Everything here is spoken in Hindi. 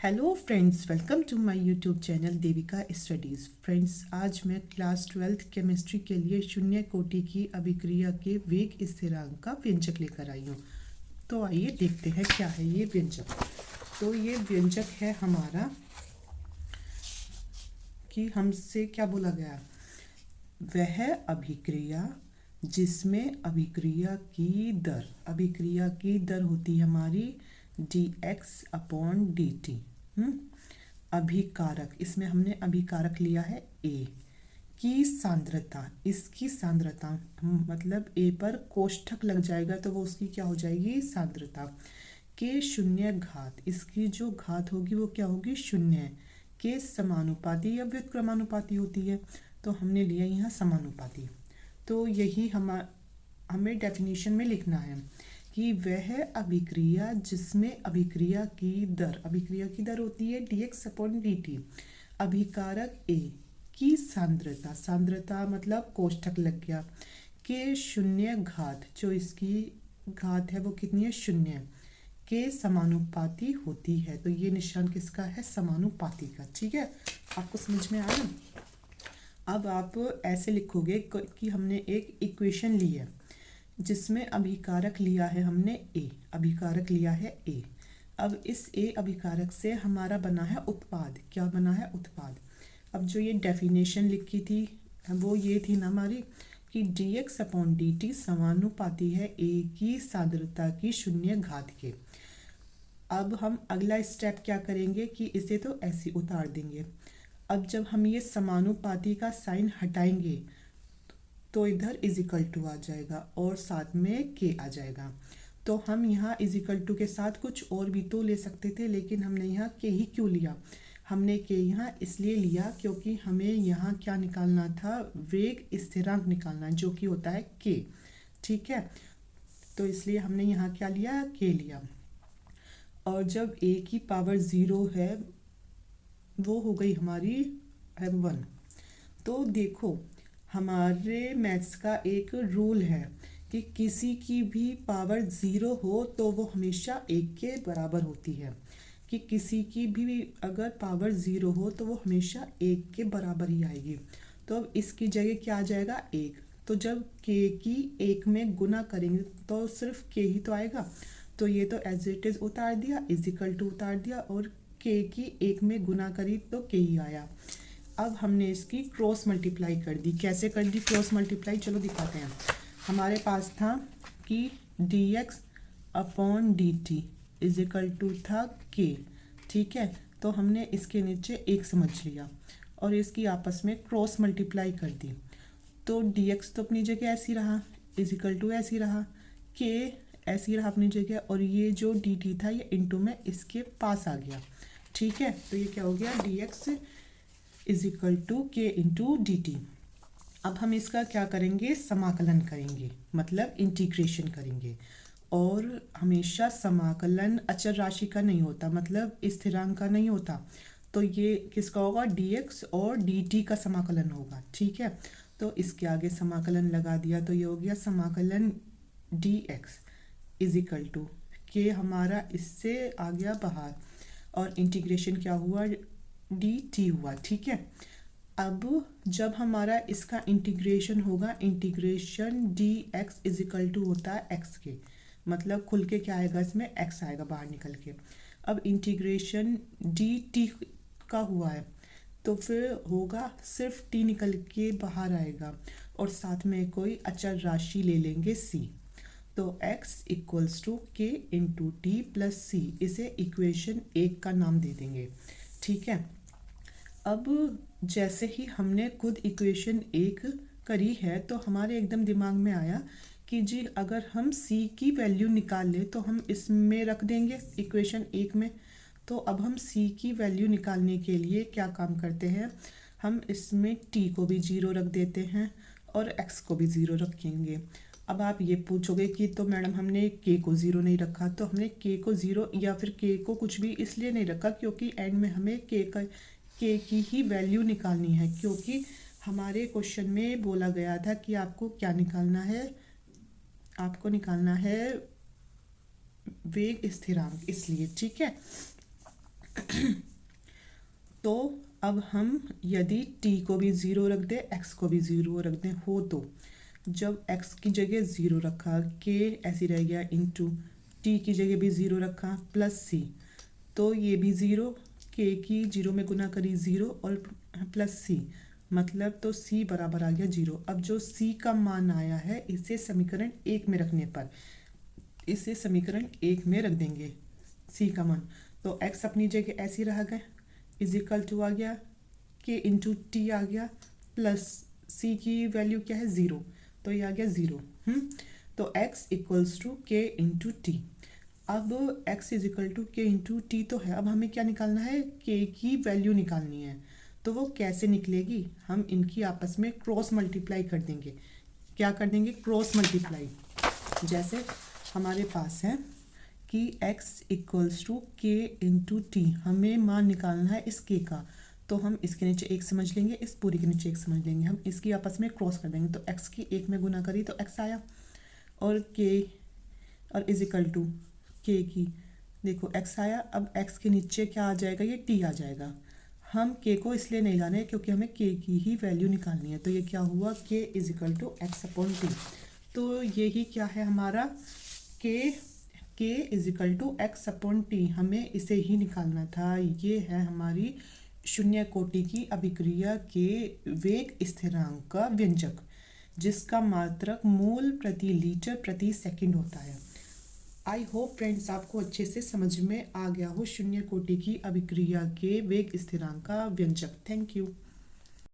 Hello friends, welcome to my YouTube channel Devika studies. Friends, आज मैं क्लास 12th केमिस्ट्री के लिए शून्य कोटि की अभिक्रिया के वेग स्थिरांक का व्यंजक लेकर आई हूँ। तो आइए देखते हैं क्या है ये व्यंजक। तो ये व्यंजक है हमारा कि हमसे क्या बोला गया, वह अभिक्रिया जिसमें अभिक्रिया की दर होती है हमारी dx/dt। अभिकारक, इसमें हमने अभिकारक लिया है A की सांद्रता, इसकी सांद्रता मतलब A पर कोष्ठक लग जाएगा तो वो उसकी क्या हो जाएगी, सांद्रता के शून्य घात, इसकी जो घात होगी वो क्या होगी, शून्य के समानुपाती या व्युत्क्रमानुपाती होती है। तो हमने लिया यहाँ समानुपाती। तो यही हमें डेफिनेशन में लिखना है कि वह अभिक्रिया जिसमें अभिक्रिया की दर होती है dx/dt। अभिकारक A की सांद्रता मतलब कोष्ठक लग गया, के शून्य घात, जो इसकी घात है वो कितनी है, शून्य के समानुपाती होती है। तो ये निशान किसका है, समानुपाती का। ठीक है, आपको समझ में आया। अब आप ऐसे लिखोगे कि हमने एक इक्वेशन ली है जिसमें अभिकारक लिया है हमने A। अब इस A अभिकारक से हमारा बना है उत्पाद। क्या बना है, उत्पाद। अब जो ये डेफिनेशन लिखी थी वो ये थी ना हमारी कि dx/dt समानुपाती है A की सांद्रता की शून्य घात के। अब हम अगला स्टेप क्या करेंगे कि इसे तो ऐसे उतार देंगे। अब जब हम ये समानुपाती का साइन हटाएंगे तो इधर इजिकल टू आ जाएगा और साथ में के आ जाएगा। तो हम यहाँ इजिकल टू के साथ कुछ और भी तो ले सकते थे, लेकिन हमने यहाँ के ही क्यों लिया, हमने के यहाँ इसलिए लिया क्योंकि हमें यहाँ क्या निकालना था, वेग स्थिरांक निकालना, जो कि होता है के। ठीक है, तो इसलिए हमने यहाँ क्या लिया, के लिया। और जब a की पावर 0 है वो हो गई हमारी 1। तो देखो, हमारे मैथ्स का एक रूल है कि किसी की भी पावर 0 हो तो वो हमेशा 1 के बराबर होती है, कि किसी की भी अगर पावर 0 हो तो वो हमेशा 1 के बराबर ही आएगी। तो अब इसकी जगह क्या आ जाएगा, 1। तो जब k की 1 में गुना करेंगे तो सिर्फ k ही तो आएगा। तो ये तो एज इट इज़ उतार दिया, इजिकल टू उतार दिया, और k की 1 में गुना करी तो k ही आया। अब हमने इसकी क्रॉस मल्टीप्लाई कर दी। कैसे कर दी क्रॉस मल्टीप्लाई, चलो दिखाते हैं। हमारे पास था कि dx/dt इजिकल टू था k। ठीक है, तो हमने इसके नीचे 1 समझ लिया और इसकी आपस में क्रॉस मल्टीप्लाई कर दी। तो dx तो अपनी जगह ऐसी रहा, इजिकल टू ऐसी रहा, k ऐसी रहा अपनी जगह, और ये जो dt था ये इंटू में इसके पास आ गया। ठीक है, तो ये क्या हो गया, dx is equal to k into D T. अब हम इसका क्या करेंगे, समाकलन करेंगे, मतलब इंटीग्रेशन करेंगे। और हमेशा समाकलन अचर राशि का नहीं होता, मतलब स्थिरांक का नहीं होता। तो ये किसका होगा, dx और dt का समाकलन होगा। ठीक है, तो इसके आगे समाकलन लगा दिया तो ये हो गया समाकलन dx इजिकल टू के, हमारा इससे आ गया बाहर, और इंटीग्रेशन क्या हुआ, dt हुआ। ठीक है, अब जब हमारा इसका इंटीग्रेशन होगा, इंटीग्रेशन dx इजिकल टू होता है x के, मतलब खुल के क्या आएगा, इसमें x आएगा बाहर निकल के। अब इंटीग्रेशन dt का हुआ है तो फिर होगा सिर्फ t निकल के बाहर आएगा, और साथ में कोई अचर राशि ले लेंगे c। तो x equals to k into T plus सी, इसे इक्वेशन 1 का नाम दे देंगे। ठीक है, अब जैसे ही हमने खुद इक्वेशन 1 करी है तो हमारे एकदम दिमाग में आया कि जी अगर हम c की वैल्यू निकाल ले तो हम इसमें रख देंगे इक्वेशन 1 में। तो अब हम c की वैल्यू निकालने के लिए क्या काम करते हैं, हम इसमें t को भी 0 रख देते हैं और x को भी 0 रखेंगे। अब आप ये पूछोगे कि तो मैडम हमने k को 0 नहीं रखा, तो हमने k को 0 या फिर k को कुछ भी इसलिए नहीं रखा क्योंकि एंड में हमें k की ही वैल्यू निकालनी है, क्योंकि हमारे क्वेश्चन में बोला गया था कि आपको क्या निकालना है, आपको निकालना है वेग स्थिरांक, इसलिए। ठीक है, तो अब हम यदि t को भी ज़ीरो रख दें, x को भी ज़ीरो रख दें हो, तो जब x की जगह ज़ीरो रखा, k ऐसे रह गया, इंटू t की जगह भी ज़ीरो रखा प्लस c, तो ये भी ज़ीरो, k की जीरो में गुना करी ज़ीरो और प्लस c, मतलब तो c बराबर आ गया जीरो। अब जो c का मान आया है इसे समीकरण एक में रखने पर, इसे समीकरण एक में रख देंगे c का मान, तो x अपनी जगह ऐसी रह गए, इज इक्वल टू आ गया k इंटू टी आ गया, प्लस c की वैल्यू क्या है ज़ीरो, तो ये आ गया ज़ीरो। तो x equals to k into t. अब x is equal to k into t तो है, अब हमें क्या निकालना है, k की वैल्यू निकालनी है। तो वो कैसे निकलेगी, हम इनकी आपस में क्रॉस मल्टीप्लाई कर देंगे। क्या कर देंगे, क्रॉस मल्टीप्लाई। जैसे हमारे पास है कि x equals to k into T, हमें मान निकालना है इस k का, तो हम इसके नीचे एक समझ लेंगे, इस पूरी के नीचे एक समझ लेंगे, हम इसकी आपस में क्रॉस कर देंगे। तो x की एक में गुना करी तो x आया, और k और इज इक्वल टू k की, देखो x आया। अब x के नीचे क्या आ जाएगा, ये t आ जाएगा। हम k को इसलिए नहीं ला रहे क्योंकि हमें k की ही वैल्यू निकालनी है, तो ये क्या हुआ, k is equal to x upon t. तो यही क्या है हमारा, k is equal to x upon t, हमें इसे ही निकालना था। ये है हमारी शून्य कोटि की अभिक्रिया के वेग स्थिरांक का व्यंजक, जिसका मात्रक मूल प्रति लीटर प्रति सेकंड होता है। आई होप फ्रेंड्स आपको अच्छे से समझ में आ गया हो शून्य कोटि की अभिक्रिया के वेग स्थिरांक का व्यंजक। Thank you.